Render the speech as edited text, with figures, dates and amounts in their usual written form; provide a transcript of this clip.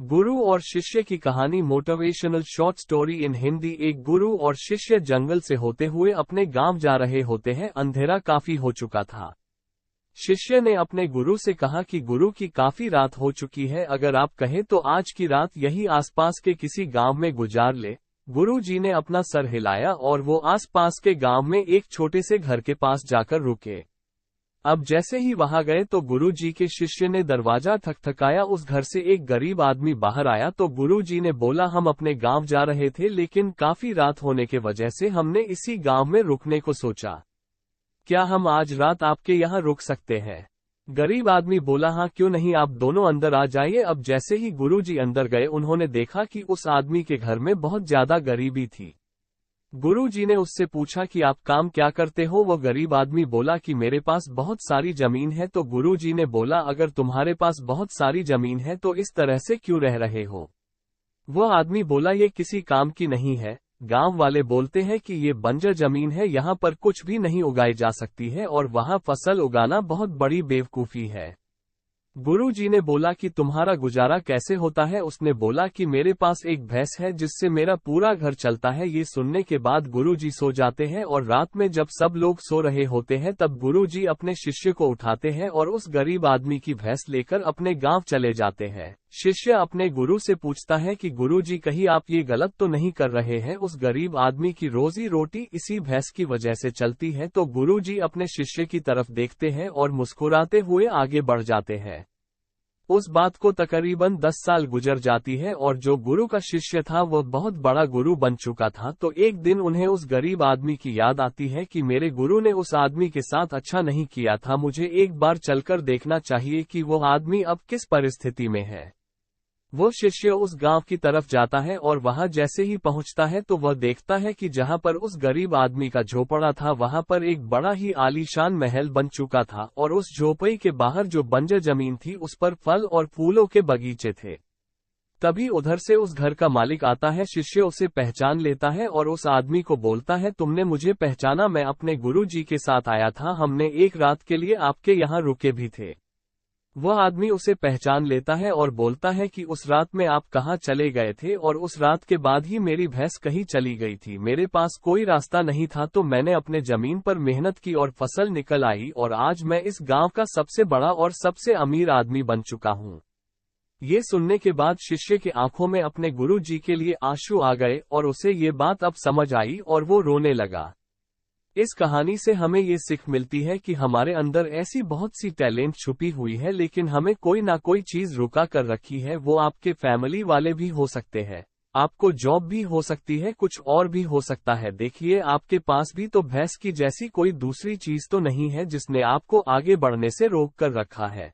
गुरु और शिष्य की कहानी motivational short story in Hindi. एक गुरु और शिष्य जंगल से होते हुए अपने गांव जा रहे होते हैं। अंधेरा काफी हो चुका था। शिष्य ने अपने गुरु से कहा कि गुरु की काफी रात हो चुकी है, अगर आप कहें तो आज की रात यही आसपास के किसी गांव में गुजार ले। गुरु जी ने अपना सर हिलाया और वो आसपास के गांव में एक छोटे से घर के पास जाकर रुके। अब जैसे ही वहां गए तो गुरु जी के शिष्य ने दरवाजा ठकठकाया। उस घर से एक गरीब आदमी बाहर आया तो गुरु जी ने बोला, हम अपने गांव जा रहे थे लेकिन काफी रात होने के वजह से हमने इसी गांव में रुकने को सोचा। क्या हम आज रात आपके यहाँ रुक सकते हैं? गरीब आदमी बोला, हाँ क्यों नहीं, आप दोनों अंदर आ जाइए। अब जैसे ही गुरु जी अंदर गए उन्होंने देखा कि उस आदमी के घर में बहुत ज्यादा गरीबी थी। गुरु जी ने उससे पूछा कि आप काम क्या करते हो? वो गरीब आदमी बोला कि मेरे पास बहुत सारी जमीन है। तो गुरु जी ने बोला, अगर तुम्हारे पास बहुत सारी जमीन है तो इस तरह से क्यों रह रहे हो? वो आदमी बोला, ये किसी काम की नहीं है। गांव वाले बोलते हैं कि ये बंजर जमीन है, यहाँ पर कुछ भी नहीं उगाई जा सकती है और वहाँ फसल उगाना बहुत बड़ी बेवकूफी है। गुरु जी ने बोला कि तुम्हारा गुजारा कैसे होता है? उसने बोला कि मेरे पास एक भैंस है जिससे मेरा पूरा घर चलता है। ये सुनने के बाद गुरु जी सो जाते हैं और रात में जब सब लोग सो रहे होते हैं तब गुरु जी अपने शिष्य को उठाते हैं और उस गरीब आदमी की भैंस लेकर अपने गांव चले जाते हैं। शिष्य अपने गुरु से पूछता है कि गुरु जी कहीं आप ये गलत तो नहीं कर रहे हैं? उस गरीब आदमी की रोजी रोटी इसी भैंस की वजह से चलती है। तो गुरु जी अपने शिष्य की तरफ देखते हैं और मुस्कुराते हुए आगे बढ़ जाते हैं। उस बात को तकरीबन 10 साल गुजर जाती है और जो गुरु का शिष्य था वह बहुत बड़ा गुरु बन चुका था। तो एक दिन उन्हें उस गरीब आदमी की याद आती है कि मेरे गुरु ने उस आदमी के साथ अच्छा नहीं किया था, मुझे एक बार चलकर देखना चाहिए कि वो आदमी अब किस परिस्थिति में है। वो शिष्य उस गांव की तरफ जाता है और वहां जैसे ही पहुंचता है तो वह देखता है कि जहां पर उस गरीब आदमी का झोपड़ा था वहां पर एक बड़ा ही आलीशान महल बन चुका था और उस झोपड़ी के बाहर जो बंजर जमीन थी उस पर फल और फूलों के बगीचे थे। तभी उधर से उस घर का मालिक आता है। शिष्य उसे पहचान लेता है और उस आदमी को बोलता है, तुमने मुझे पहचाना? मैं अपने गुरु जी के साथ आया था, हमने एक रात के लिए आपके यहाँ रुके भी थे। वह आदमी उसे पहचान लेता है और बोलता है कि उस रात में आप कहाँ चले गए थे? और उस रात के बाद ही मेरी भैंस कहीं चली गई थी, मेरे पास कोई रास्ता नहीं था, तो मैंने अपने जमीन पर मेहनत की और फसल निकल आई और आज मैं इस गांव का सबसे बड़ा और सबसे अमीर आदमी बन चुका हूँ। ये सुनने के बाद शिष्य की आंखों में अपने गुरु जी के लिए आंसू आ गए और उसे ये बात अब समझ आई और वो रोने लगा। इस कहानी से हमें ये सीख मिलती है कि हमारे अंदर ऐसी बहुत सी टैलेंट छुपी हुई है लेकिन हमें कोई ना कोई चीज रुका कर रखी है। वो आपके फैमिली वाले भी हो सकते हैं, आपको जॉब भी हो सकती है, कुछ और भी हो सकता है। देखिए, आपके पास भी तो भैंस की जैसी कोई दूसरी चीज तो नहीं है जिसने आपको आगे बढ़ने से रोक कर रखा है।